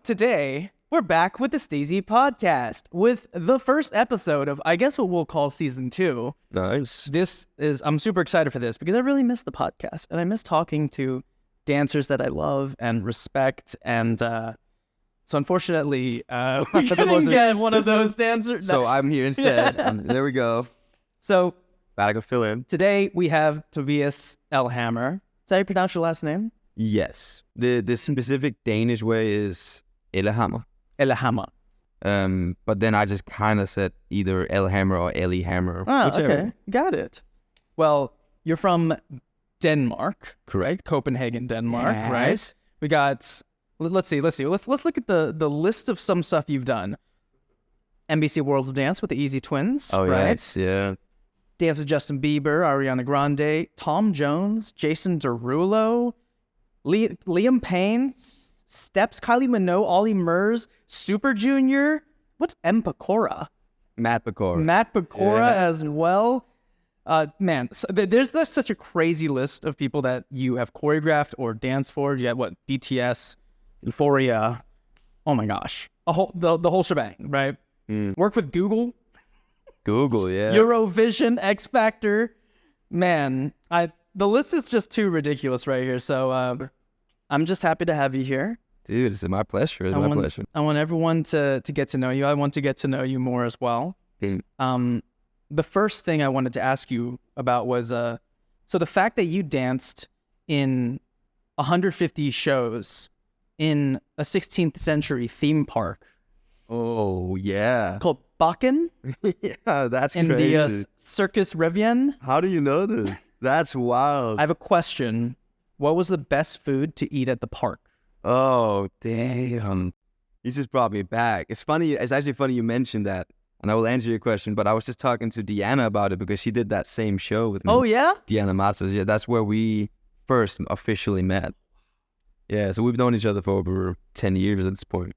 today we're back with the Steezy podcast with the first episode of, I guess, what we'll call season 2. Nice. I'm super excited for this because I really miss the podcast and I miss talking to dancers that I love and respect. And so unfortunately, we couldn't get one of those dancers. So I'm here instead. There we go. So I can fill in. Today we have Tobias Ellehammer. Is that how you pronounce your last name? Yes. The specific Danish way is Ellehammer. Ellehammer. But then I just kind of said either Ellehammer or Ellehammer. Oh, whichever. Okay. Got it. Well, you're from Denmark, Correct. Copenhagen, Denmark, Yes. right? We got, let's see. Let's look at the list of some stuff you've done. NBC World of Dance with the Easy Twins, Oh, right? yes. Yeah. Dance with Justin Bieber, Ariana Grande, Tom Jones, Jason Derulo, Liam Payne, Steps, Kylie Minogue, Ollie Murs, Super Junior. What's M. Pecora? Matt Pecora. Matt Pecora as well. Man, so there's such a crazy list of people that you have choreographed or danced for. You got BTS, Euphoria. Oh my gosh, the whole shebang, right? Worked with Google, yeah. Eurovision, X Factor. Man, the list is just too ridiculous right here. So I'm just happy to have you here. Dude, it's my pleasure. It's my pleasure. I want everyone to get to know you. I want to get to know you more as well. The first thing I wanted to ask you about was so the fact that you danced in 150 shows in a 16th century theme park. Oh, yeah. Called Bakken. Yeah, that's in crazy. The Circus Rivian. How do you know this? That's wild. I have a question. What was the best food to eat at the park? Oh, damn. You just brought me back. It's funny. It's actually funny you mentioned that, and I will answer your question, but I was just talking to Deanna about it because she did that same show with me. Oh, yeah? Deanna Matzes. Yeah, that's where we first officially met. Yeah, so we've known each other for over 10 years at this point.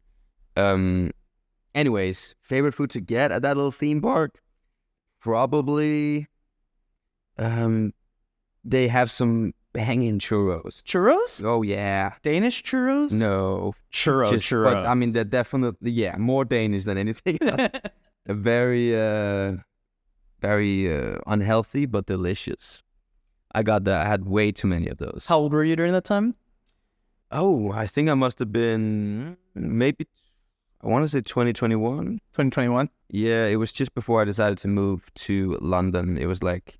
Anyways, favorite food to get at that little theme park? Probably, they have some banging churros. Churros? Oh, yeah. Danish churros? No. Churros. But I mean, they're definitely, more Danish than anything else. Very unhealthy, but delicious. I had way too many of those. How old were you during that time? Oh, I think I must have been maybe, I want to say 2021. 2021? Yeah, it was just before I decided to move to London. It was like,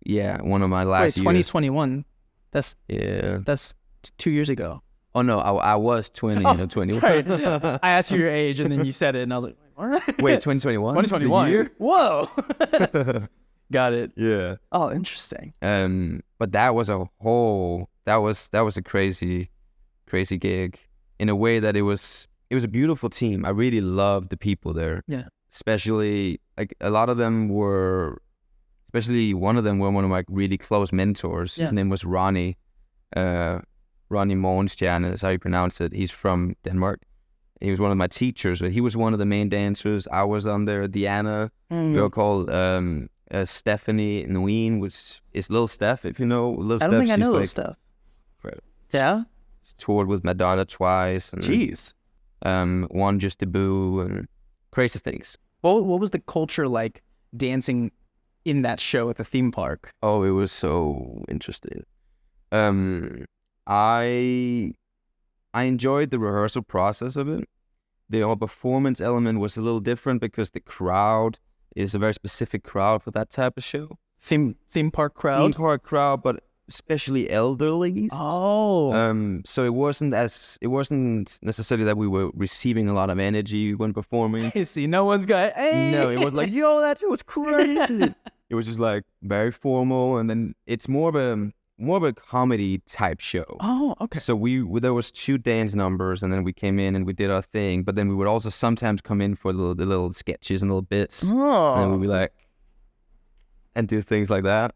one of my last years. 2021. That's 2 years ago. Oh, no, I was 20 and 21. Right. I asked you your age, and then you said it, and I was like, what? Wait, 2021? 2021. The year? Whoa. Got it. Yeah. Oh, interesting. But that was a crazy gig in a way that it was a beautiful team. I really loved the people there. Yeah. Especially, like, a lot of them were, especially one of them were one of my really close mentors. Yeah. His name was Ronnie. Ronnie Shyness is how you pronounce it. He's from Denmark. He was one of my teachers. He was one of the main dancers. I was on there. Deanna, a girl called Stephanie Nguyen, which is Lil Steph, if you know Lil Steph. I don't think I know Lil Lil Steph. Right. Yeah? She's toured with Madonna twice. And, Jeez. One just debut and crazy things. What was the culture like dancing in that show at the theme park? Oh, it was so interesting. I enjoyed the rehearsal process of it. The whole performance element was a little different because the crowd is a very specific crowd for that type of show. Theme park crowd? Theme park crowd, but especially elderly. Oh. So it wasn't necessarily that we were receiving a lot of energy when performing. You see, no one's got. Hey. No, it was like, yo, that was crazy. It was just like very formal, and then it's more of a comedy type show. Oh, okay. So there was 2 dance numbers, and then we came in and we did our thing. But then we would also sometimes come in for the little sketches and little bits, and then we'd be like, and do things like that.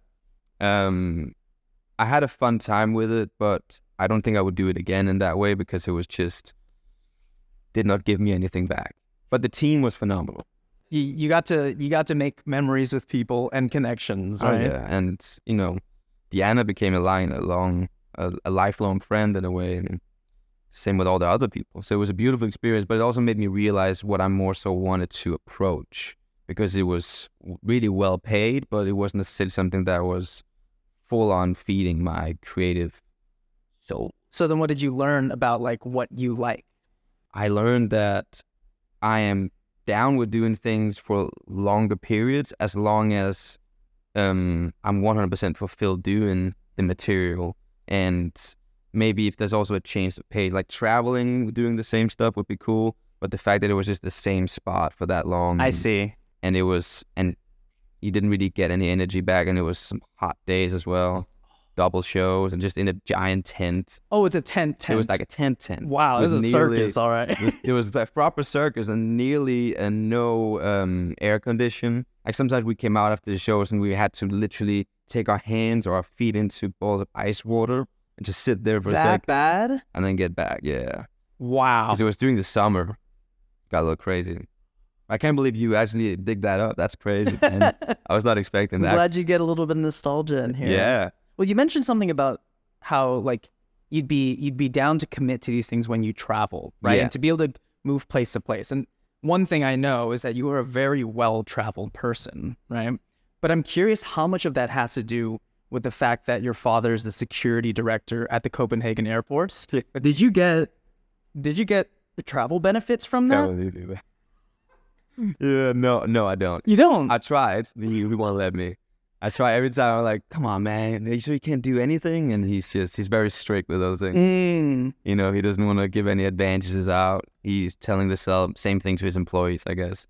I had a fun time with it, but I don't think I would do it again in that way because it was just did not give me anything back. But the team was phenomenal. You got to make memories with people and connections, right? Oh, yeah, and Deanna became a lifelong friend in a way. And same with all the other people. So it was a beautiful experience, but it also made me realize what I more so wanted to approach, because it was really well paid, but it wasn't necessarily something that was full on feeding my creative soul. So then what did you learn about like what you like? I learned that I am down with doing things for longer periods as long as I'm 100% fulfilled doing the material. And maybe if there's also a change of pace, like traveling, doing the same stuff would be cool. But the fact that it was just the same spot for that long. I see. And you didn't really get any energy back. And it was some hot days as well. Double shows and just in a giant tent. Oh, it's a tent. It was like a tent. Wow, this is a circus, all right. It was a proper circus and nearly no air condition. Like sometimes we came out after the shows and we had to literally take our hands or our feet into bowls of ice water and just sit there for a sec. That bad? And then get back, yeah. Wow. Because it was during the summer. Got a little crazy. I can't believe you actually dig that up. That's crazy, man. I was not expecting that. I'm glad you get a little bit of nostalgia in here. Yeah. Well, you mentioned something about how like you'd be down to commit to these things when you travel, right? Yeah. And to be able to move place to place. And one thing I know is that you are a very well-traveled person, right? But I'm curious how much of that has to do with the fact that your father is the security director at the Copenhagen airports. Did you get the travel benefits from that? Yeah, no, I don't. You don't? I tried. He won't let me. I try every time. I'm like, come on, man. Are you sure you can't do anything? And he's very strict with those things. You know, he doesn't want to give any advantages out. He's telling the same thing to his employees, I guess.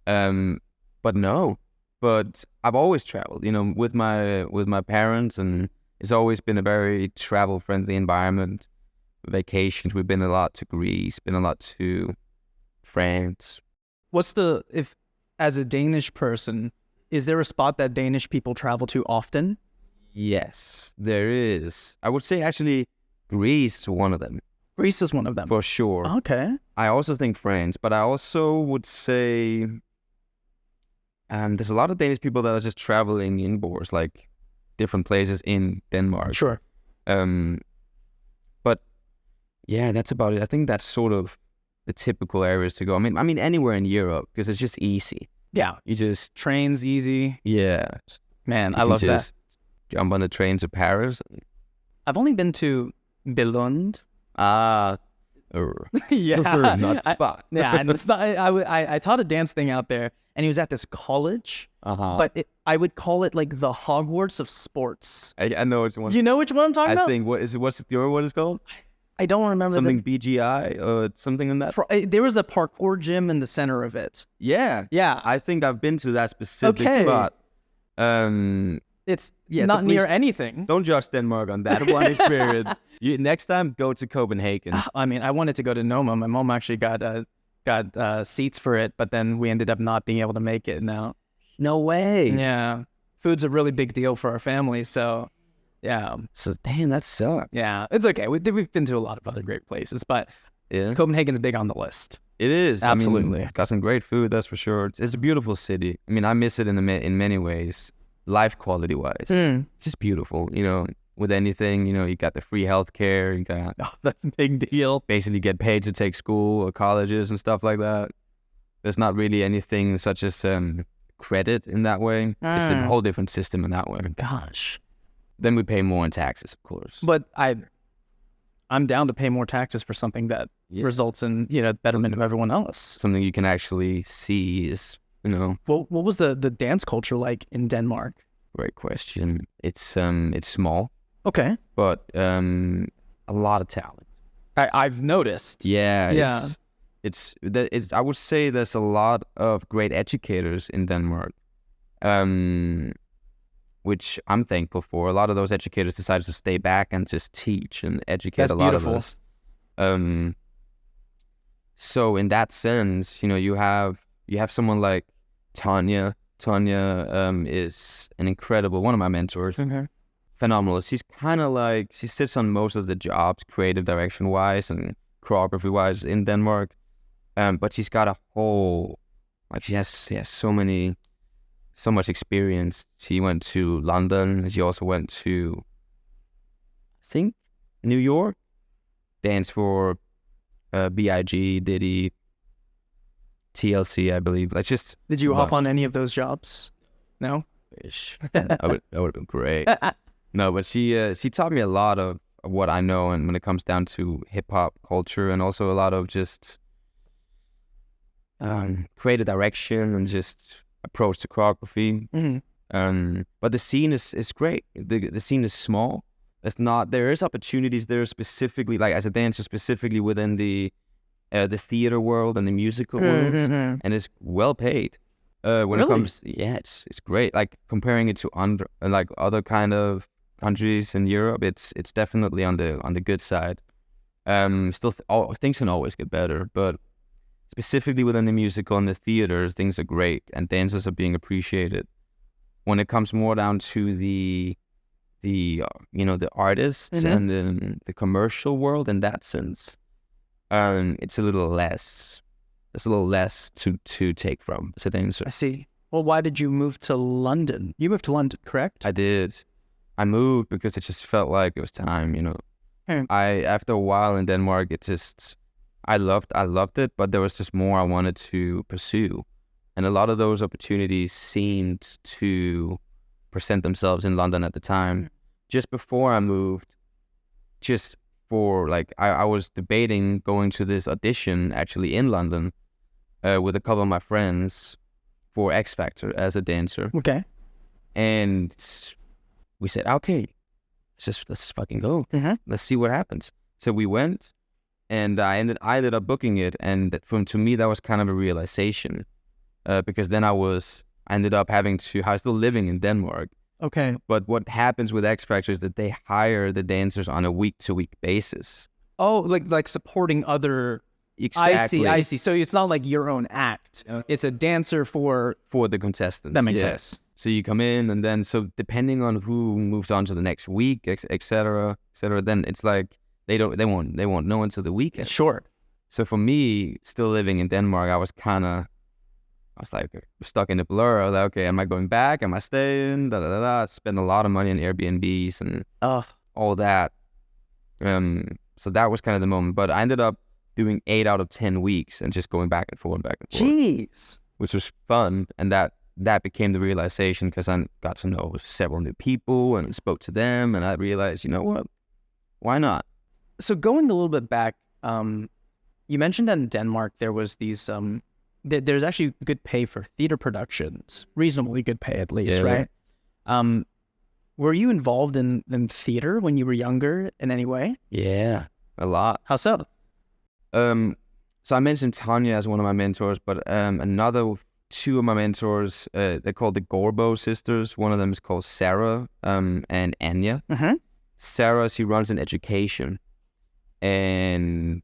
But no. But I've always traveled, you know, with my parents, and it's always been a very travel-friendly environment. Vacations, we've been a lot to Greece, been a lot to France. As a Danish person, is there a spot that Danish people travel to often? Yes, there is. I would say actually Greece is one of them. Greece is one of them. For sure. Okay. I also think France, but I also would say there's a lot of Danish people that are just traveling indoors, like different places in Denmark. Sure. But yeah, that's about it. I think that's sort of the typical areas to go. I mean anywhere in Europe, because it's just easy. Yeah. You just... Trains, easy. Yeah. Man, I love that. Jump on the train to Paris. I've only been to Billund. Yeah. Not spot. And it's not, I taught a dance thing out there, and he was at this college, but I would call it like the Hogwarts of sports. I know which one. You know which one I'm talking about? I think, what it's called? I don't remember. Something BGI or something in that? There was a parkour gym in the center of it. Yeah. Yeah. I think I've been to that specific spot. It's not near anything. Don't judge Denmark on that one experience. Next time, go to Copenhagen. I mean, I wanted to go to Noma. My mom actually got seats for it, but then we ended up not being able to make it now. No way. Yeah. Food's a really big deal for our family, so... Yeah. So, damn, that sucks. Yeah, it's okay. We've been to a lot of other great places, but Copenhagen's big on the list. It is. Absolutely. I mean, got some great food, that's for sure. It's a beautiful city. I mean, I miss it in many ways, life quality wise. Just beautiful, you know, with anything, you know, you got the free healthcare, you got... Oh, that's a big deal. Basically get paid to take school or colleges and stuff like that. There's not really anything such as credit in that way. It's a whole different system in that way. Gosh. Then we pay more in taxes, of course. But I'm down to pay more taxes for something that results in, you know, betterment of everyone else. Something you can actually see is, you know. What was the dance culture like in Denmark? Great question. It's small. Okay. But a lot of talent. I've noticed. Yeah. It's I would say there's a lot of great educators in Denmark. Which I'm thankful for. A lot of those educators decided to stay back and just teach and educate a lot of us. So in that sense, you know, you have someone like Tanya. Tanya is an incredible, one of my mentors. Okay. Phenomenal. She's kind of like, she sits on most of the jobs, creative direction wise and choreography wise in Denmark. But she's got a whole, like she has so much experience. She went to London. She also went to, I think, New York. Danced for B.I.G., Diddy, TLC, I believe. Like just. Did you hop on any of those jobs? No. That would have been great. No, but she taught me a lot of what I know, and when it comes down to hip hop culture, and also a lot of just creative direction and just approach to choreography. But the scene is great. The scene is small. There is opportunities there specifically, like as a dancer, specifically within the theater world and the musical worlds, and it's well paid. When it comes, it's great. Like comparing it to other kind of countries in Europe, it's definitely on the good side. Still, things can always get better, but specifically within the musical and the theaters, things are great, and dancers are being appreciated. When it comes more down to the artists and the commercial world, in that sense, it's a little less. There's a little less to take from as a dancer. I see. Well, why did you move to London? You moved to London, correct? I did. I moved because it just felt like it was time, After a while in Denmark, I loved it, but there was just more I wanted to pursue. And a lot of those opportunities seemed to present themselves in London at the time. Just before I moved, just for I was debating going to this audition actually in London with a couple of my friends for X Factor as a dancer. Okay. And we said, okay, let's just fucking go. Let's see what happens. So we went, and I ended up booking it, and to me that was kind of a realization, because then I ended up I was still living in Denmark. Okay. But what happens with X Factor is that they hire the dancers on a week-to-week basis. Oh, like supporting other. Exactly. I see. So it's not like your own act. It's a dancer for the contestants. That makes sense. So you come in, and then depending on who moves on to the next week, et cetera, then it's like they won't know until the weekend. Sure. So for me, still living in Denmark, I was like stuck in a blur. I was like, okay, am I going back? Am I staying? Spend a lot of money on Airbnbs and all that. So that was kind of the moment. But I ended up doing 8 out of 10 weeks and just going back and forth. Jeez. Which was fun, and that became the realization, because I got to know several new people and spoke to them, and I realized, you know what? Why not? So going a little bit back, you mentioned that in Denmark there was these there's actually good pay for theater productions, reasonably good pay at least, right? Were you involved in theater when you were younger in any way? Yeah, a lot. How so? So I mentioned Tanya as one of my mentors, but another two of my mentors, they're called the Gorbo sisters. One of them is called Sarah and Anya. Sarah, she runs an education, and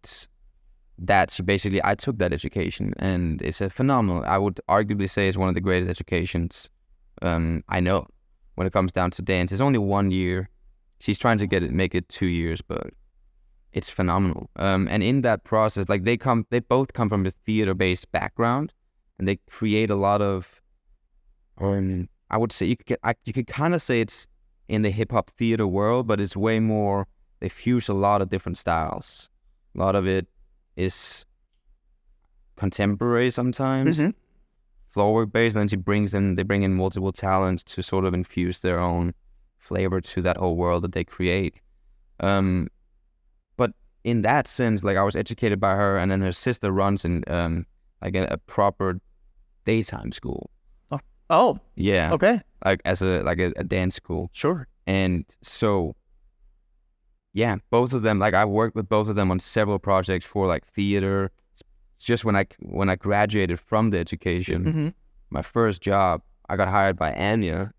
basically I took that education, and it's a phenomenal. I would arguably say it's one of the greatest educations I know when it comes down to dance. It's only 1 year. She's trying to make it 2 years, but it's phenomenal. And in that process, they both come from a theater-based background, and they create a lot of. I would say you could kind of say it's in the hip hop theater world, but it's way more. They fuse a lot of different styles. A lot of it is contemporary sometimes, floor work based, and then they bring in multiple talents to sort of infuse their own flavor to that whole world that they create. But in that sense, I was educated by her, and then her sister runs in a proper daytime school. Oh. Yeah. Okay. As a dance school. Sure. And so yeah, both of them, I worked with both of them on several projects for theater. Just when I graduated from the education, my first job, I got hired by Anya,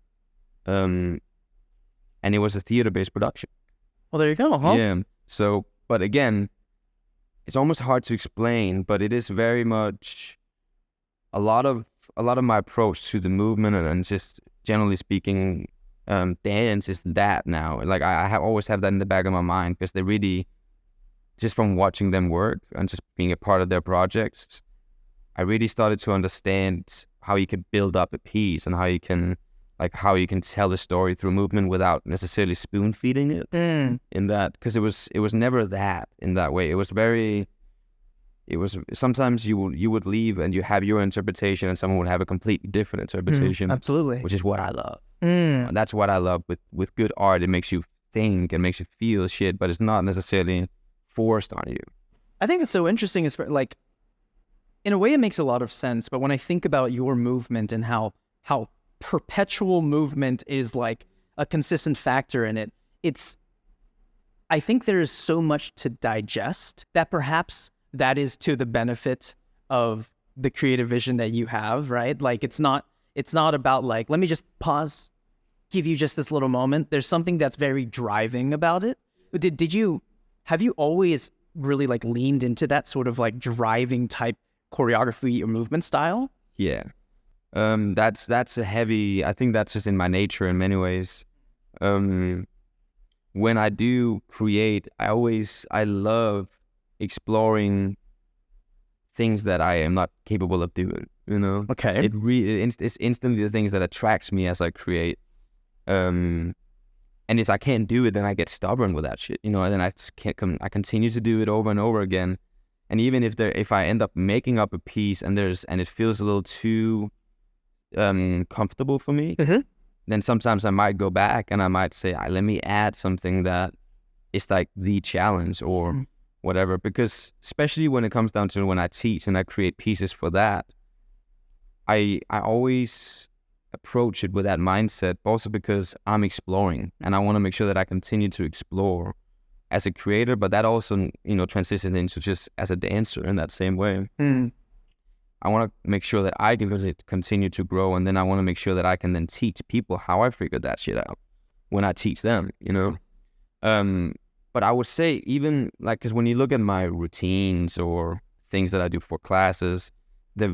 and it was a theater-based production. Well, there you go, huh? Yeah. So, but again, it's almost hard to explain, but it is very much a lot of my approach to the movement and just generally speaking, dance is that now. I always have that in the back of my mind, because they really, just from watching them work and just being a part of their projects, I really started to understand how you could build up a piece and how you can tell the story through movement without necessarily spoon feeding it in that, because it was never that in that way. It was very it was sometimes you would leave and you have your interpretation and someone would have a completely different interpretation. Absolutely. Which is what I love. That's what I love with good art. It makes you think and makes you feel shit, but it's not necessarily forced on you. I think it's so interesting. Is like, in a way, it makes a lot of sense. But when I think about your movement and how perpetual movement is like a consistent factor in it, I think there is so much to digest that perhaps that is to the benefit of the creative vision that you have, right? Like it's not about like, let me just pause, give you just this little moment. There's something that's very driving about it. Have you always really like leaned into that sort of like driving type choreography or movement style? Yeah. That's a heavy, I think that's just in my nature in many ways. When I do create, I love exploring things that I am not capable of doing, you know? Okay. It's instantly the things that attracts me as I create. And if I can't do it, then I get stubborn with that shit, you know, and then I continue to do it over and over again. And even if I end up making up a piece and it feels a little too comfortable for me, then sometimes I might go back and I might say, let me add something that is like the challenge or whatever. Because especially when it comes down to when I teach and I create pieces for that, I always approach it with that mindset, also because I'm exploring and I want to make sure that I continue to explore as a creator, but that also, you know, transitions into just as a dancer in that same way. I want to make sure that I can continue to grow, and then I want to make sure that I can then teach people how I figured that shit out when I teach them, you know? But I would say even like, because when you look at my routines or things that I do for classes, it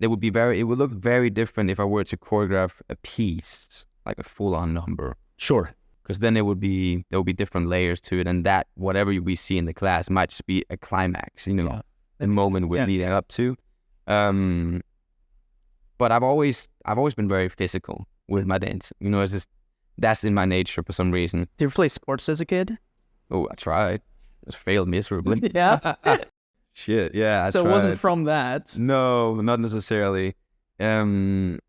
would look very different if I were to choreograph a piece, like a full-on number. Sure. Because then there would be different layers to it, and that whatever we see in the class might just be a climax, you know, the moment we're leading up to. But I've always been very physical with my dance. You know, it's just that's in my nature for some reason. Did you ever play sports as a kid? Oh, I tried. Just failed miserably. Yeah. Shit. Yeah. So it wasn't from that. No, not necessarily. I don't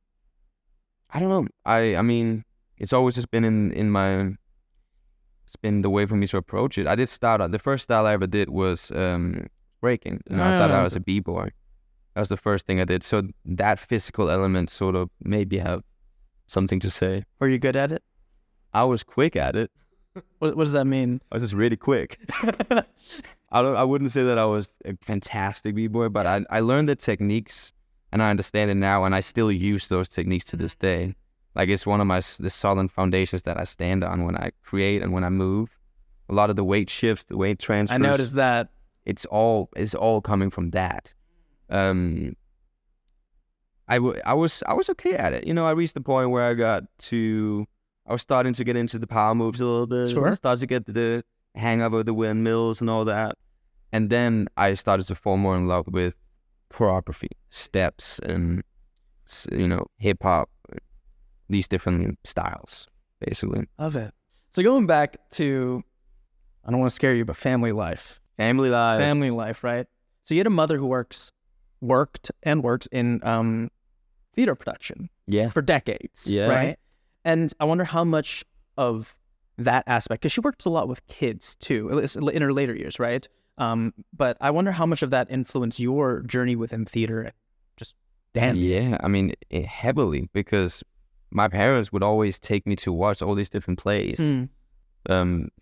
know. I mean, it's always just been it's been the way for me to approach it. I did start out, the first style I ever did was breaking. You know, I started out as a b-boy. That was the first thing I did. So that physical element sort of maybe have something to say. Were you good at it? I was quick at it. What does that mean? I was just really quick. I wouldn't say that I was a fantastic b-boy, but I learned the techniques and I understand it now, and I still use those techniques to this day. Like it's one of the solid foundations that I stand on when I create and when I move. A lot of the weight shifts, the weight transfers. I noticed that. It's all coming from that. I was okay at it. You know, I reached the point where I was starting to get into the power moves a little bit. Sure. I started to get the hang of the windmills and all that. And then I started to fall more in love with choreography, steps, and, you know, hip hop, these different styles, basically. Love it. So going back to, I don't want to scare you, but family life. Family life, right? So you had a mother who worked in theater production. Yeah. For decades. Yeah. Right? And I wonder how much of that aspect, because she worked a lot with kids too, at least in her later years, right? But I wonder how much of that influenced your journey within theater and just dance. Yeah, I mean, heavily, because my parents would always take me to watch all these different plays,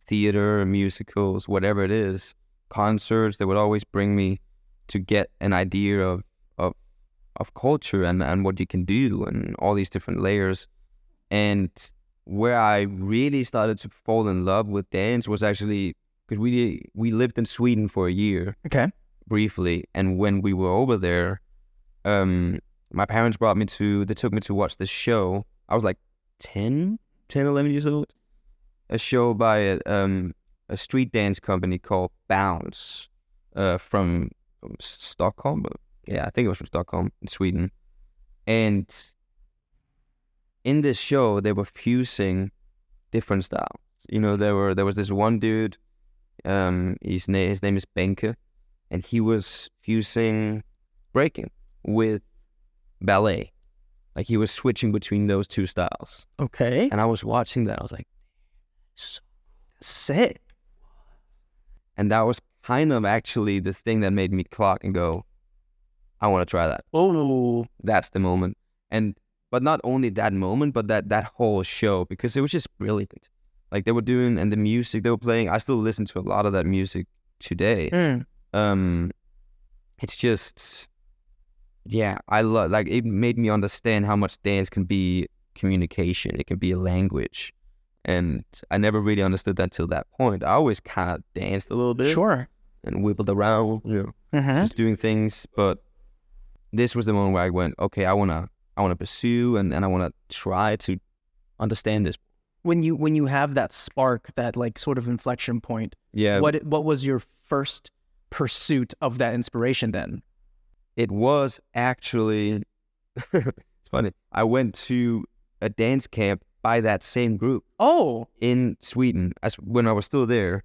theater, musicals, whatever it is, concerts. They would always bring me to get an idea of culture and what you can do and all these different layers. And where I really started to fall in love with dance was actually because we lived in Sweden for a year, briefly, and when we were over there, my parents they took me to watch this show. I was like 10, 11 years old. A show by a street dance company called Bounce, from Stockholm. Yeah, I think it was from Stockholm in Sweden. And in this show, they were fusing different styles. You know, there was this one dude. His name is Bakken, and he was fusing breaking with ballet. Like he was switching between those two styles. Okay. And I was watching that. I was like, So sick. and that was kind of actually the thing that made me clock and go, I want to try that. Oh, That's the moment. But not only that moment, but that whole show, because it was just brilliant. Like they were doing, and the music they were playing, I still listen to a lot of that music today. It's just, yeah, I love, like it made me understand how much dance can be communication. It can be a language. And I never really understood that till that point. I always kind of danced a little bit. Sure. And wiggled around, just doing things. But this was the moment where I went, okay, I wanna pursue and I wanna try to understand this. When you have that spark, that like sort of inflection point, what was your first pursuit of that inspiration then? It was actually, it's funny, I went to a dance camp by that same group. Oh. In Sweden, when I was still there.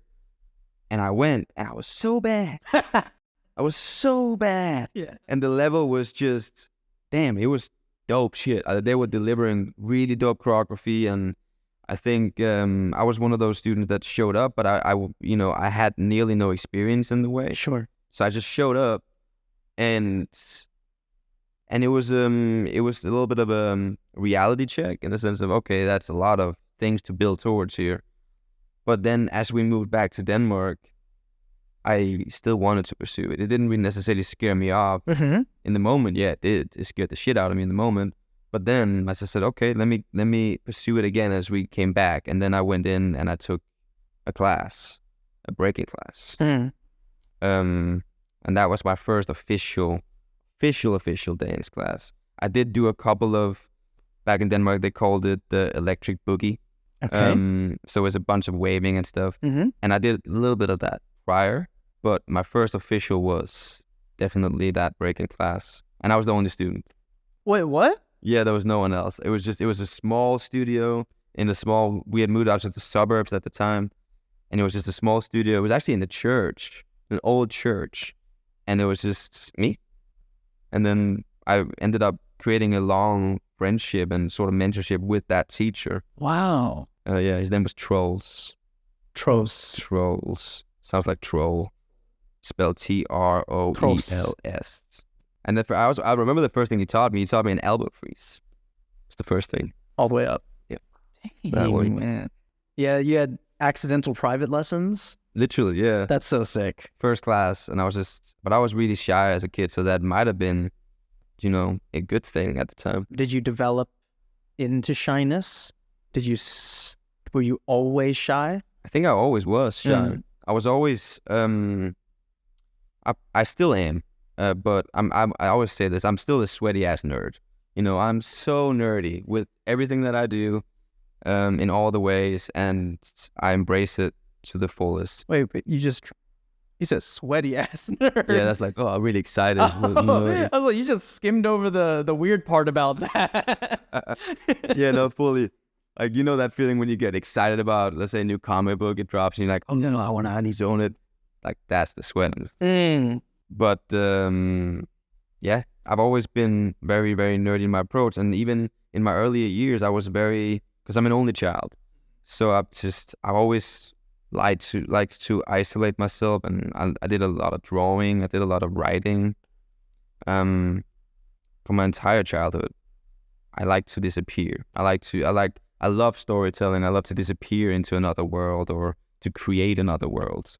And I went, and I was so bad. I was so bad. Yeah. And the level was just, damn, it was dope shit. They were delivering really dope choreography, and I think I was one of those students that showed up, but I had nearly no experience in the way. Sure. So I just showed up, and it was a little bit of a reality check in the sense of, okay, that's a lot of things to build towards here. But then as we moved back to Denmark, I still wanted to pursue it. It didn't really necessarily scare me off in the moment. Yeah, it did. It scared the shit out of me in the moment. But then I just said, okay, let me pursue it again as we came back. And then I went in and I took a class, a breaking class. And that was my first official dance class. I did do a couple of, back in Denmark, they called it the electric boogie. Okay. So it was a bunch of waving and stuff. And I did a little bit of that prior, but my first official was definitely that breaking class. And I was the only student. Wait, what? Yeah, there was no one else. It was a small studio we had moved out to the suburbs at the time. And it was just a small studio. It was actually in the church, an old church. And it was just me. And then I ended up creating a long friendship and sort of mentorship with that teacher. Wow. Yeah, his name was Trolls. Trolls. Sounds like troll. Spelled Troels. And then I remember the first thing he taught me an elbow freeze. It's the first thing. All the way up. Yeah. Dang, man. Yeah, you had accidental private lessons? Literally, yeah. That's so sick. First class, and I was really shy as a kid, so that might have been, a good thing at the time. Did you develop into shyness? Were you always shy? I think I always was shy. I was always, I still am, but I always say this, I'm still a sweaty ass nerd. I'm so nerdy with everything that I do, in all the ways, and I embrace it to the fullest. Wait, but you said sweaty ass nerd. Yeah, that's like, I'm really excited. I was like, you just skimmed over the weird part about that. Yeah, no, fully. Like, that feeling when you get excited about, let's say, a new comic book, it drops, and you're like, oh no, I need to own it. Like, that's the sweat. But yeah, I've always been very, very nerdy in my approach, and even in my earlier years, I was because I'm an only child, so I've always liked to isolate myself, and I did a lot of drawing, I did a lot of writing, for my entire childhood. I like to disappear. I love storytelling. I love to disappear into another world or to create another world.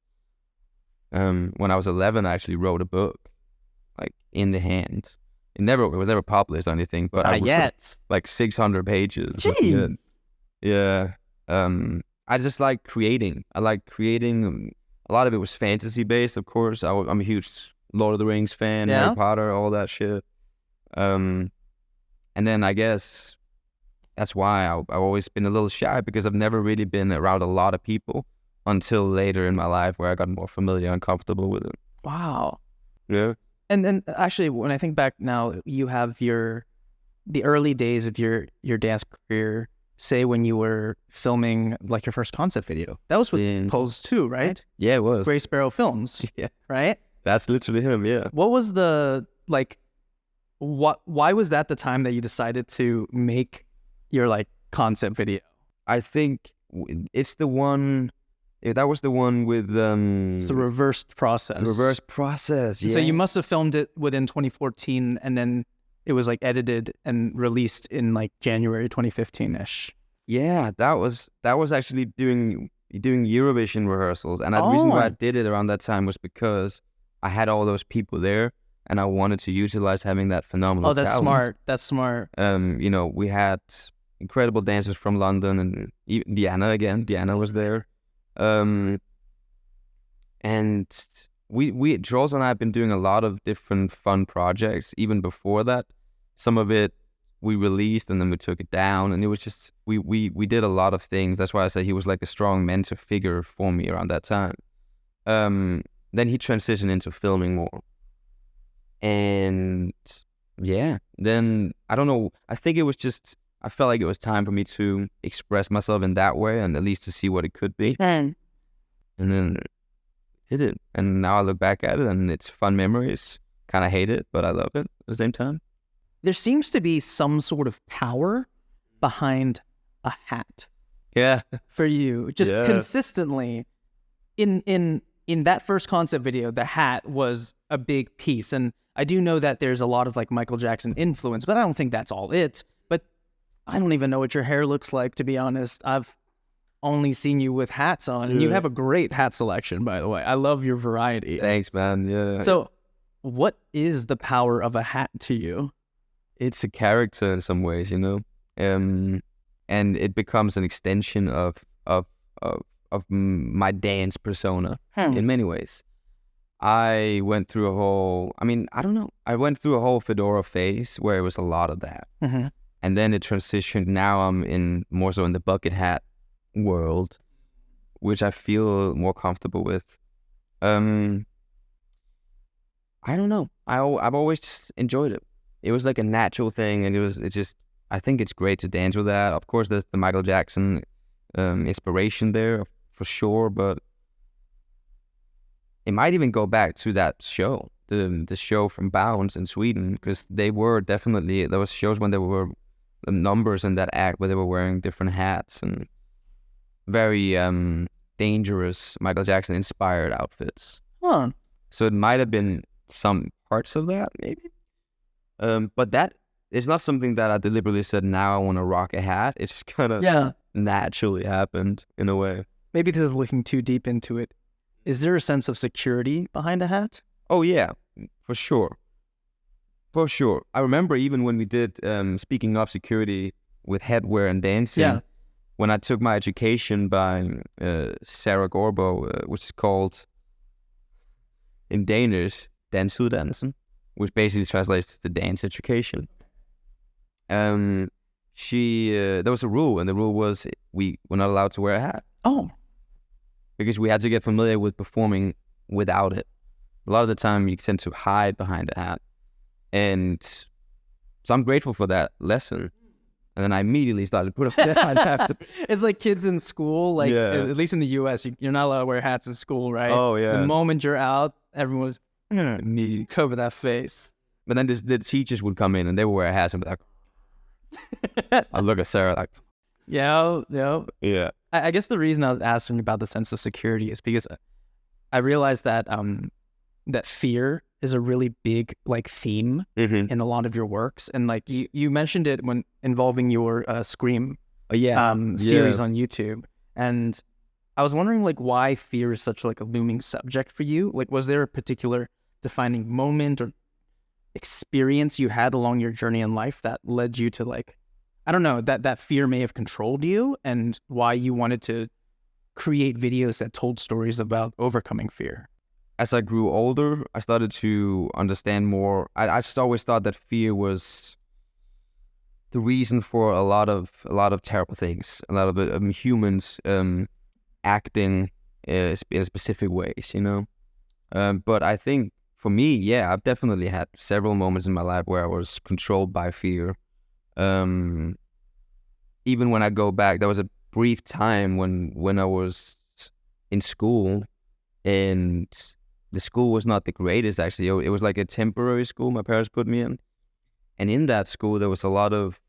When I was 11, I actually wrote a book, like in the hand. It was never published or anything, but Not yet. Like 600 pages. Jeez. Yeah. I just like creating. I like creating. A lot of it was fantasy based, of course. I'm a huge Lord of the Rings fan, Yeah? Harry Potter, all that shit. And then I guess that's why I've always been a little shy, because I've never really been around a lot of people until later in my life, where I got more familiar and comfortable with it. Wow. Yeah. And then actually, when I think back now, you have the early days of your dance career, say when you were filming like your first concept video. That was with Pose 2, right? Yeah, it was. Gray Sparrow Films. Yeah. Right? That's literally him, yeah. What was the, like, why was that the time that you decided to make your, like, concept video? I think it's the one, that was the one with... It's the reversed process. Reverse process, yeah. So you must have filmed it within 2014, and then it was, like, edited and released in, like, January 2015-ish. Yeah, that was actually doing Eurovision rehearsals. And the reason why I did it around that time was because I had all those people there, and I wanted to utilize having that phenomenal talent. Smart. That's smart. You know, we had incredible dancers from London, and even Diana was there. And Jules and I have been doing a lot of different fun projects even before that. Some of it we released and then we took it down, and it was just we did a lot of things. That's why I say he was like a strong mentor figure for me around that time. Then he transitioned into filming more, and yeah, then I don't know, I think it was just, I felt like it was time for me to express myself in that way, and at least to see what it could be. And then did it, and now I look back at it and it's fun memories. Kind of hate it, but I love it at the same time. There seems to be some sort of power behind a hat. Yeah. For you, just consistently in that first concept video, the hat was a big piece. And I do know that there's a lot of like Michael Jackson influence, but I don't think that's all it. But I don't even know what your hair looks like, to be honest. I've only seen you with hats on, and you have a great hat selection, by the way. I love your variety. Thanks, man. Yeah. So what is the power of a hat to you? It's a character in some ways, you know, and it becomes an extension of my dance persona in many ways. I went through I went through a whole fedora phase where it was a lot of that. Mm-hmm. And then it transitioned. Now I'm more so in the bucket hat world, which I feel more comfortable with. I don't know. I've always just enjoyed it. It was like a natural thing, and I think it's great to dance with that. Of course, there's the Michael Jackson inspiration there for sure, but it might even go back to that show, the show from Bounce in Sweden, because there was shows when there were numbers in that act where they were wearing different hats and very dangerous Michael Jackson inspired outfits. Huh. So it might have been some parts of that, maybe. But that is not something that I deliberately said, now I want to rock a hat. It's just kind of naturally happened in a way. Maybe this is looking too deep into it. Is there a sense of security behind a hat? Oh, yeah, for sure. For sure. I remember even when we did, speaking of security with headwear and dancing, when I took my education by Sarah Gorbo, which is called in Danish, Dansuddannelsen, which basically translates to the dance education. There was a rule, and the rule was we were not allowed to wear a hat. Oh. Because we had to get familiar with performing without it. A lot of the time you tend to hide behind a hat. And so I'm grateful for that lesson. And then I immediately started putting on the hat after. It's like kids in school, like at least in the US, you're not allowed to wear hats in school, right? Oh, yeah. The moment you're out, everyone's cover that face. But then the teachers would come in and they would wear hats and be like, I'd look at Sarah like, yeah. I guess the reason I was asking about the sense of security is because I realized that that fear is a really big like theme in a lot of your works, and like you mentioned it when involving your Scream series on YouTube, and I was wondering like why fear is such like a looming subject for you. Like, was there a particular defining moment or experience you had along your journey in life that led you to like, I don't know, that fear may have controlled you, and why you wanted to create videos that told stories about overcoming fear? As I grew older, I started to understand more. I just always thought that fear was the reason for a lot of terrible things, a lot of humans acting in specific ways, you know. But I think for me, I've definitely had several moments in my life where I was controlled by fear. Even when I go back, there was a brief time when I was in school, and the school was not the greatest, actually. It was like a temporary school my parents put me in. And in that school, there was a lot of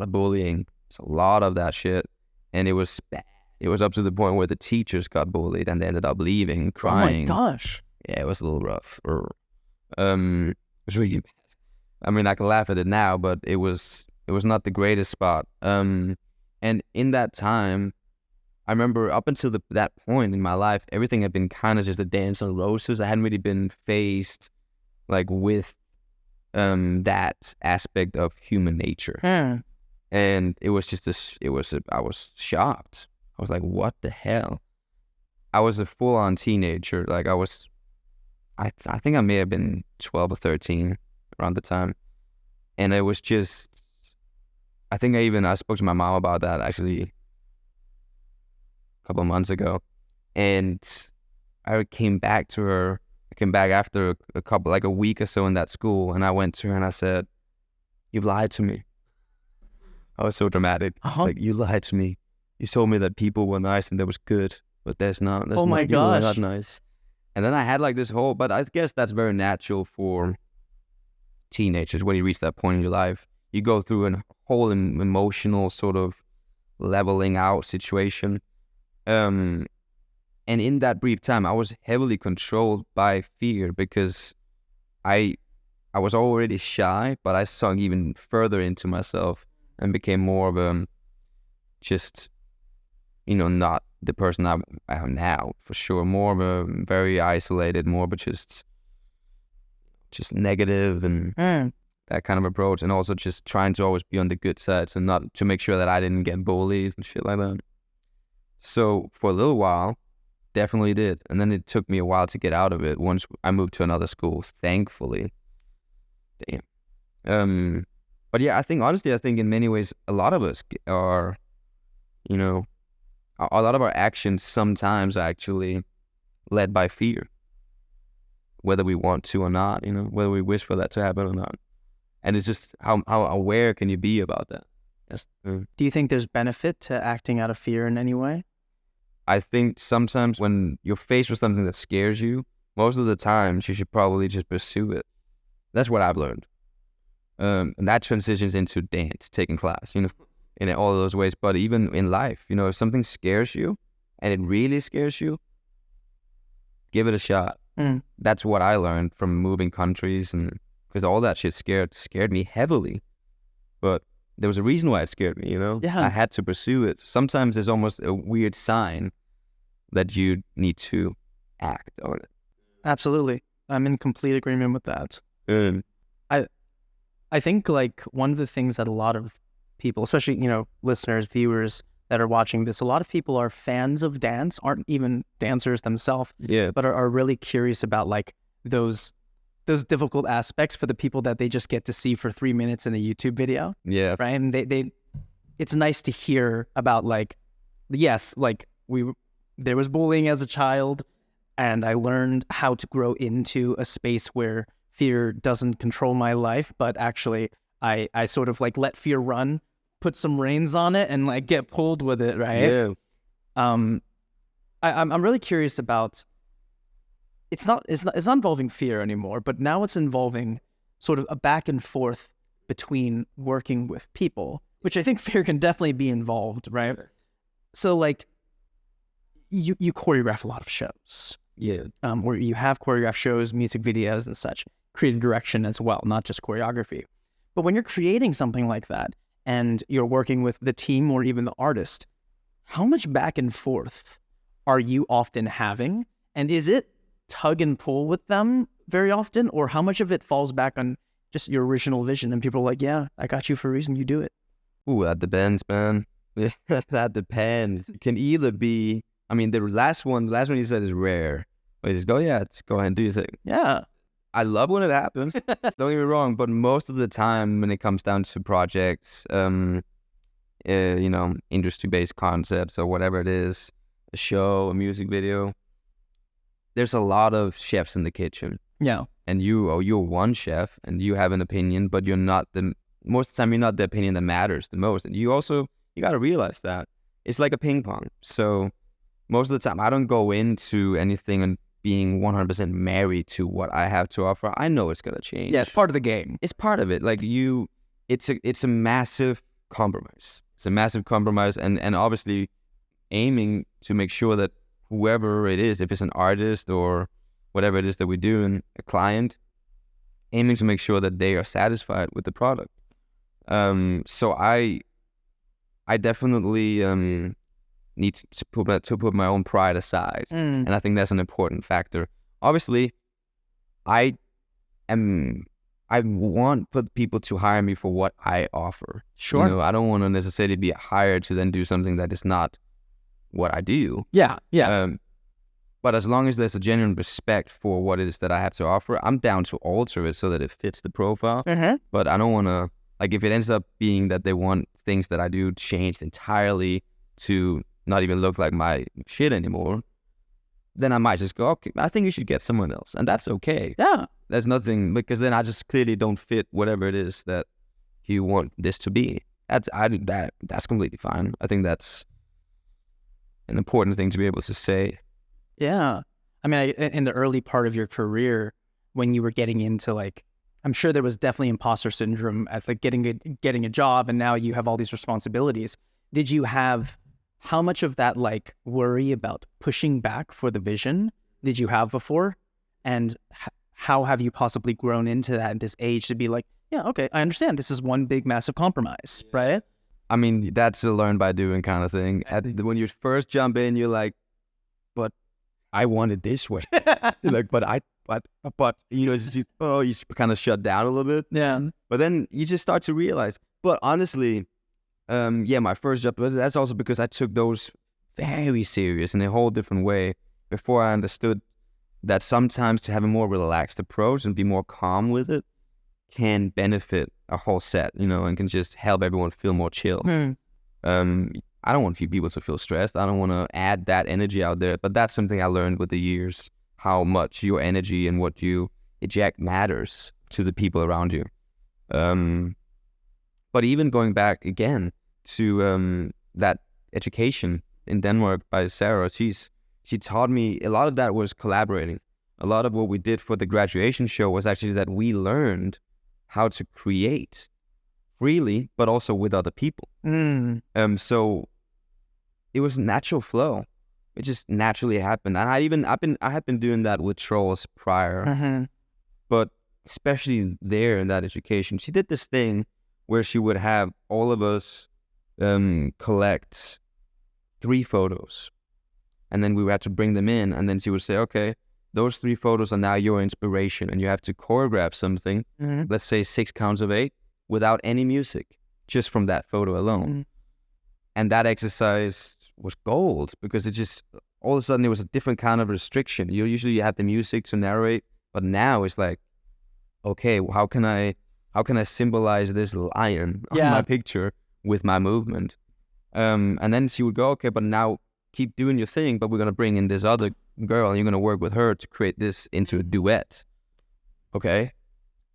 bullying. It's a lot of that shit. And it was bad. It was up to the point where the teachers got bullied and they ended up leaving and crying. Oh my gosh. Yeah, it was a little rough. It was really bad. I mean, I can laugh at it now, but it was not the greatest spot. And in that time, I remember up until that point in my life, everything had been kind of just a dance on roses. I hadn't really been faced like with that aspect of human nature. And it was just I was shocked. I was like, what the hell? I was a full-on teenager. Like I think I may have been 12 or 13 around the time. And it was just, I think I spoke to my mom about that actually a couple of months ago. And I came back after a week or so in that school. And I went to her and I said, you lied to me. I was so dramatic. Like, you lied to me. You told me that people were nice and that was good, but there's not. Oh my people are gosh. not nice. And then I had like this whole, but I guess that's very natural for teenagers when you reach that point in your life. You go through a whole emotional sort of leveling out situation. And in that brief time, I was heavily controlled by fear because I was already shy, but I sunk even further into myself and became more of a just, not the person I am now, for sure. More of a very isolated, more of a just negative and that kind of approach. And also just trying to always be on the good side, so not to make sure that I didn't get bullied and shit like that. So for a little while, definitely did. And then it took me a while to get out of it once I moved to another school, thankfully. Damn. But yeah, I think in many ways, a lot of us are, a lot of our actions sometimes are actually led by fear, whether we want to or not, whether we wish for that to happen or not. And it's just how aware can you be about that? Do you think there's benefit to acting out of fear in any way? I think sometimes when you're faced with something that scares you, most of the times you should probably just pursue it. That's what I've learned. And that transitions into dance, taking class, in all of those ways. But even in life, if something scares you and it really scares you, give it a shot. That's what I learned from moving countries, and because all that shit scared me heavily. But there was a reason why it scared me, Yeah. I had to pursue it. Sometimes there's almost a weird sign that you need to act on it. Absolutely. I'm in complete agreement with that. I think like one of the things that a lot of people, especially, listeners, viewers that are watching this, a lot of people are fans of dance, aren't even dancers themselves, but are really curious about like those difficult aspects for the people that they just get to see for 3 minutes in a YouTube video. Yeah. Right. And it's nice to hear about like, yes, like there was bullying as a child, and I learned how to grow into a space where fear doesn't control my life, but actually I sort of like let fear run, put some reins on it, and like get pulled with it, right? Yeah. I'm really curious about, it's not involving fear anymore, but now it's involving sort of a back and forth between working with people, which I think fear can definitely be involved, right? So like you choreograph a lot of shows. Yeah. Where you have choreographed shows, music videos and such, creative direction as well, not just choreography. But when you're creating something like that and you're working with the team or even the artist, how much back and forth are you often having? And is it tug and pull with them very often? Or how much of it falls back on just your original vision and people are like, yeah, I got you for a reason, you do it? Ooh, that depends, man. That depends. It can either be, the last one you said is rare. But you just go, just go ahead and do your thing. Yeah. I love when it happens. Don't get me wrong, but most of the time when it comes down to projects, industry-based concepts or whatever it is, a show, a music video, there's a lot of chefs in the kitchen. Yeah. And you're one chef and you have an opinion, but most of the time you're not the opinion that matters the most. And you got to realize that. It's like a ping pong. So most of the time I don't go into anything and being 100% married to what I have to offer. I know it's gonna change. Yeah, it's part of the game. It's part of it. Like it's a massive compromise. It's a massive compromise, and obviously aiming to make sure that whoever it is, if it's an artist or whatever it is that we're doing, a client, aiming to make sure that they are satisfied with the product. So I definitely need to put my own pride aside, and I think that's an important factor. Obviously, I want for people to hire me for what I offer. Sure. You know, I don't want to necessarily be hired to then do something that is not what I do. Yeah. But as long as there's a genuine respect for what it is that I have to offer, I'm down to alter it so that it fits the profile. But I don't want to, like, if it ends up being that they want things that I do changed entirely to not even look like my shit anymore, then I might just go, okay, I think you should get someone else. And that's okay. Yeah. There's nothing, because then I just clearly don't fit whatever it is that you want this to be. That's completely fine. I think that's an important thing to be able to say. Yeah. I mean, in the early part of your career, when you were getting into, like, I'm sure there was definitely imposter syndrome at like getting a job, and now you have all these responsibilities. Did you have, how much of that like worry about pushing back for the vision did you have before? And how have you possibly grown into that at this age to be like, yeah, okay, I understand this is one big massive compromise, right? I mean, that's a learn by doing kind of thing. When you first jump in, you're like, but I want it this way. You're like, but you know, you kind of shut down a little bit. Yeah. But then you just start to realize. But honestly, my first job, but that's also because I took those very serious in a whole different way before I understood that sometimes to have a more relaxed approach and be more calm with it can benefit a whole set, you know, and can just help everyone feel more chill. I don't want people to feel stressed. I don't want to add that energy out there. But that's something I learned with the years, how much your energy and what you eject matters to the people around you. But even going back again to that education in Denmark by Sarah, she taught me a lot of that was collaborating. A lot of what we did for the graduation show was actually that we learned how to create freely, but also with other people. So it was natural flow. It just naturally happened. And I had been doing that with Trolls prior, but especially there in that education, she did this thing where she would have all of us collect 3 photos, and then we had to bring them in, and then she would say, okay, those 3 photos are now your inspiration, and you have to choreograph something, let's say 6 counts of 8, without any music, just from that photo alone. And that exercise was gold, because it just, all of a sudden it was a different kind of restriction. You have the music to narrate, but now it's like, okay, how can I symbolize this lion on my picture with my movement? And then she would go, okay, but now keep doing your thing, but we're going to bring in this other girl, and you're going to work with her to create this into a duet. Okay?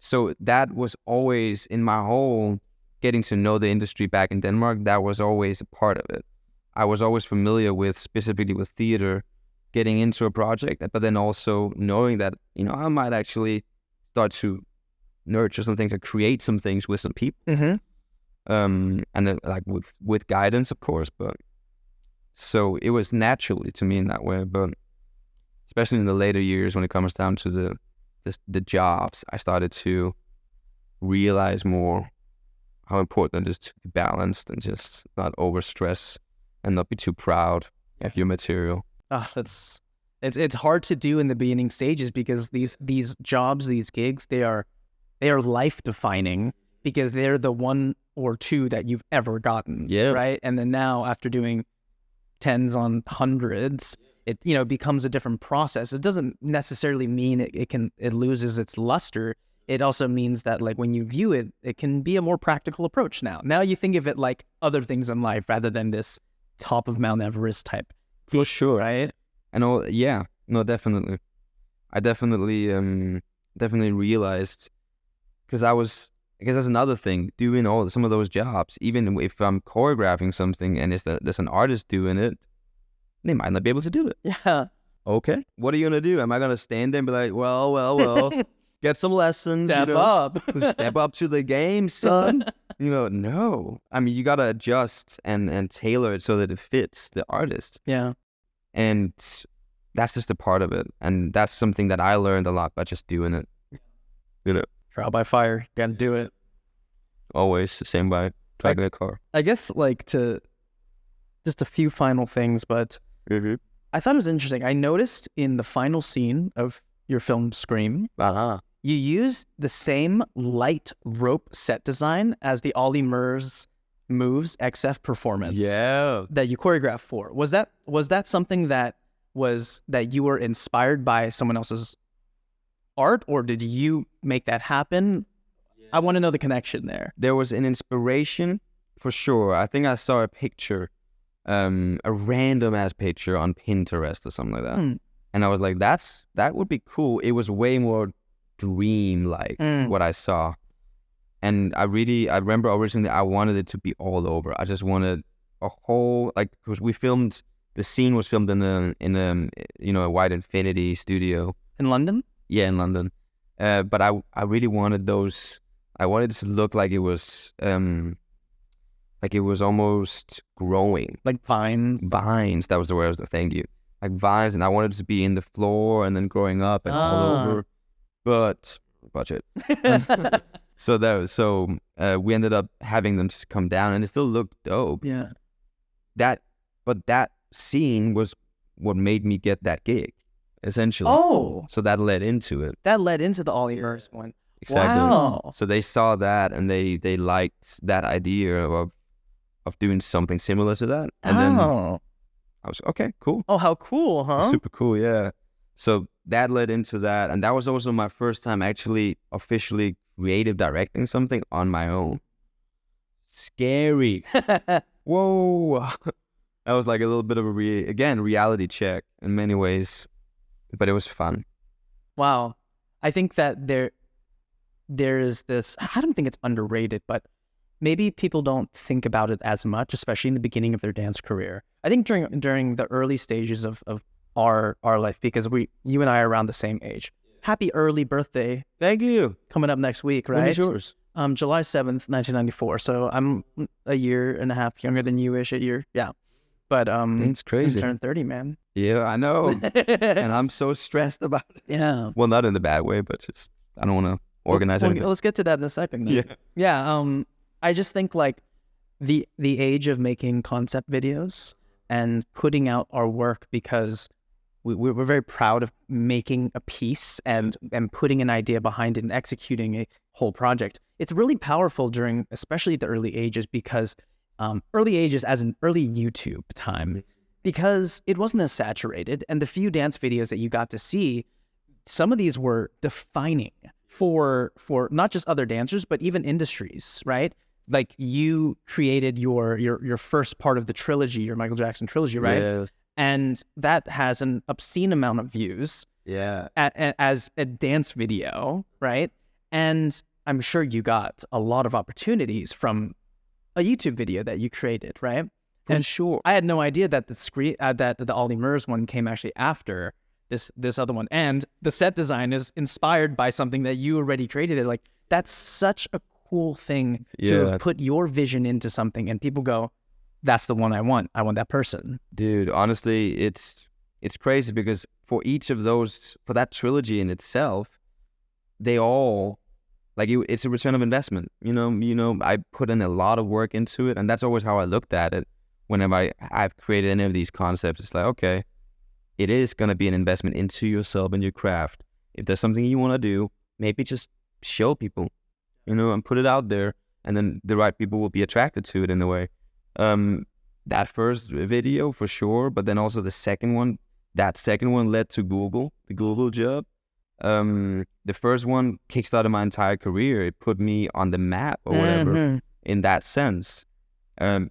So that was always in my whole getting to know the industry back in Denmark, that was always a part of it. I was always familiar with, specifically with theater, getting into a project, but then also knowing that, you know, I might actually start to nurture some things or create some things with some people. And then like with guidance, of course, but so it was naturally to me in that way. But especially in the later years, when it comes down to the jobs, I started to realize more how important it is to be balanced and just not overstress and not be too proud of your material. It's hard to do in the beginning stages, because these jobs, these gigs, they are life defining, because they're the 1 or 2 that you've ever gotten. Right. And then now, after doing 10s on 100s, it, you know, becomes a different process. It doesn't necessarily mean it loses its luster. It also means that, like, when you view it, it can be a more practical approach now. Now you think of it like other things in life rather than this top of Mount Everest type. For sure. Right? No, definitely. I definitely realized, because that's another thing, doing some of those jobs, even if I'm choreographing something and there's an artist doing it, they might not be able to do it. Yeah. okay, what are you gonna do? Am I gonna stand there and be like, well, get some lessons, Step up. step up to the game, son? No. I mean, you gotta adjust and tailor it so that it fits the artist. Yeah. And that's just a part of it. And that's something that I learned a lot by just doing it. Trial by fire. Gotta do it. Always the same by driving a car. I guess to just a few final things, but I thought it was interesting. I noticed in the final scene of your film Scream, you used the same light rope set design as the Ollie Murs Moves XF performance. Yeah. That you choreographed for. Was that something that you were inspired by someone else's art, or did you make that happen? Yeah. I want to know the connection there. There was an inspiration for sure. I think I saw a picture, a random ass picture on Pinterest or something like that. And I was like, that would be cool. It was way more dream-like what I saw. And I remember originally I wanted it to be all over. I just wanted a whole, because the scene was filmed in a White Infinity studio. In London? Yeah, in London. But I really wanted those, I wanted it to look like it was almost growing. Like vines? Vines, that was the word I was thank you. Like vines, and I wanted it to be in the floor and then growing up and all over. But budget. So we ended up having them just come down, and it still looked dope. Yeah. But that scene was what made me get that gig, essentially. Oh. So that led into it. That led into the Ollie Murs one. Exactly. Wow. So they saw that, and they liked that idea of doing something similar to that. And then I was okay, cool. Oh, how cool, huh? Super cool, yeah. So that led into that, and that was also my first time actually officially creative directing something on my own. Scary. Whoa. That was like a little bit of a reality check in many ways, but it was fun. Wow. I think that there is this, I don't think it's underrated, but maybe people don't think about it as much, especially in the beginning of their dance career. I think during the early stages of our life, because you and I are around the same age. Happy early birthday. Thank you. Coming up next week, right? When is yours? July 7th, 1994. So I'm a year and a half younger than you-ish, yeah. But it's crazy. I turned 30, man. Yeah, I know. And I'm so stressed about it. Yeah. Well, not in the bad way, but just I don't want to organize anything. Let's get to that in a second. Then. Yeah. Yeah. I just think like the age of making concept videos and putting out our work, because we're very proud of making a piece and putting an idea behind it and executing a whole project. It's really powerful during, especially the early ages, because early ages as an early YouTube time, because it wasn't as saturated, and the few dance videos that you got to see, some of these were defining for not just other dancers, but even industries, right? Like you created your first part of the trilogy, your Michael Jackson trilogy, right? Yes. And that has an obscene amount of views. Yeah. As a dance video, right? And I'm sure you got a lot of opportunities from a YouTube video that you created, right? And sure. I had no idea that the Ollie Murs one came actually after this other one, and the set design is inspired by something that you already created. Like that's such a cool thing to have put your vision into something, and people go, "That's the one I want. I want that person." Dude, honestly, it's crazy because for each of those, for that trilogy in itself, they all it's a return of investment. You know, I put in a lot of work into it, and that's always how I looked at it. Whenever I've created any of these concepts, it's like, okay, it is going to be an investment into yourself and your craft. If there's something you want to do, maybe just show people, and put it out there, and then the right people will be attracted to it in a way. That first video for sure, but then also the second one, led to Google, the Google job. The first one kickstarted my entire career. It put me on the map or whatever in that sense. After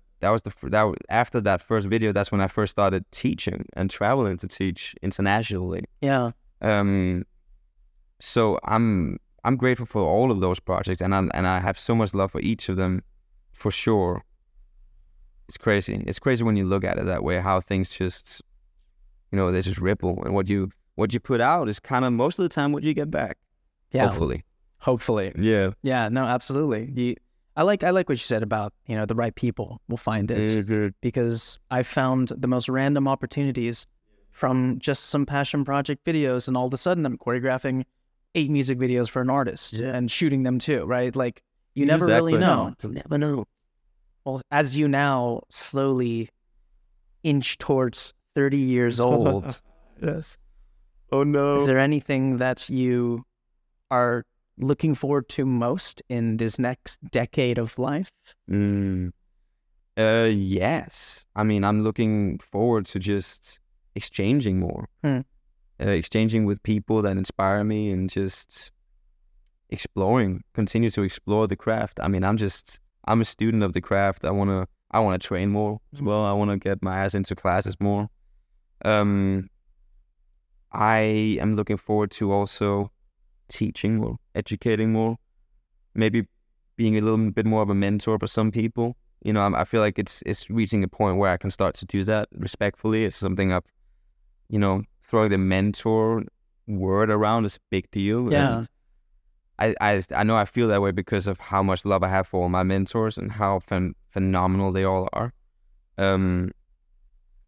that first video, that's when I first started teaching and traveling to teach internationally. Yeah. So I'm grateful for all of those projects, and I have so much love for each of them, for sure. It's crazy. It's crazy when you look at it that way, how things just there's just ripple, and what you put out is kind of most of the time what you get back. Yeah. Hopefully. Yeah. Yeah. No, absolutely. I like what you said about, the right people will find it, because I found the most random opportunities from just some passion project videos, and all of a sudden I'm choreographing 8 music videos for an artist and shooting them too, right? Like, you never really know. You never know. Well, as you now slowly inch towards 30 years old. Yes. Oh no. Is there anything that you are looking forward to most in this next decade of life? Yes. I mean, I'm looking forward to just exchanging more. Exchanging with people that inspire me, and just continue to explore the craft. I mean, I'm a student of the craft. I wanna train more as well. I wanna get my ass into classes more. I am looking forward to also teaching more, educating more, maybe being a little bit more of a mentor for some people. I feel like it's reaching a point where I can start to do that respectfully. It's something I've, throwing the mentor word around is a big deal. Yeah. And I know I feel that way because of how much love I have for all my mentors and how phenomenal they all are.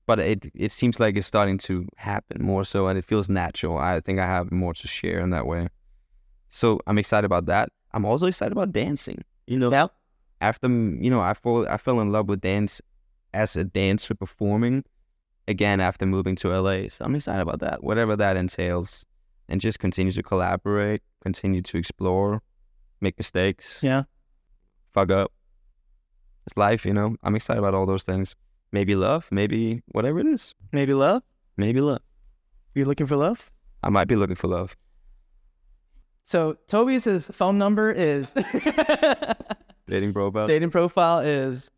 But it seems like it's starting to happen more so, and it feels natural. I think I have more to share in that way. So I'm excited about that. I'm also excited about dancing. Yeah. After, I fell in love with dance as a dancer performing again after moving to LA. So I'm excited about that, whatever that entails, and just continue to collaborate, continue to explore, make mistakes. Yeah. Fuck up. It's life, I'm excited about all those things. Maybe love, maybe whatever it is. Maybe love? Maybe love. You looking for love? I might be looking for love. So Tobias's phone number is Dating profile is,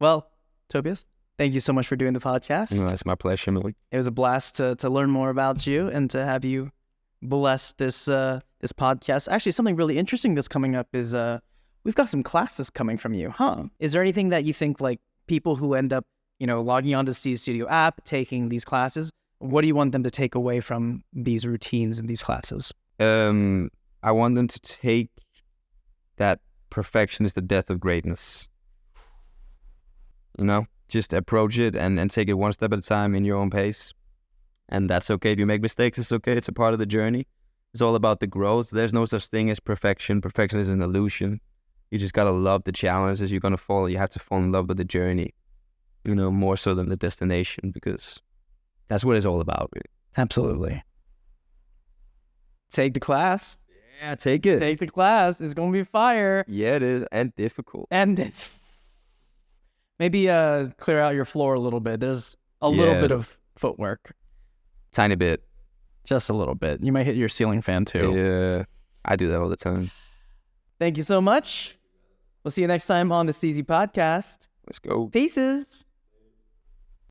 well, Tobias, thank you so much for doing the podcast. It's my pleasure, Millie. It was a blast to learn more about you and to have you bless this podcast. Actually, something really interesting that's coming up is we've got some classes coming from you, huh? Is there anything that you think, like, people who end up, logging onto Steezy Studio app, taking these classes, what do you want them to take away from these routines and these classes? I want them to take that perfection is the death of greatness. Just approach it and take it one step at a time in your own pace. And that's okay. If you make mistakes, it's okay. It's a part of the journey. It's all about the growth. There's no such thing as perfection. Perfection is an illusion. You just gotta love the challenges you're gonna fall. You have to fall in love with the journey, more so than the destination, because that's what it's all about, really. Absolutely. Take the class. Yeah, take it. Take the class. It's gonna be fire. Yeah, it is, and difficult. And it's maybe clear out your floor a little bit. There's a little bit of footwork. Tiny bit. Just a little bit. You might hit your ceiling fan too. Yeah, I do that all the time. Thank you so much. We'll see you next time on the Steezy Podcast. Let's go. Pieces.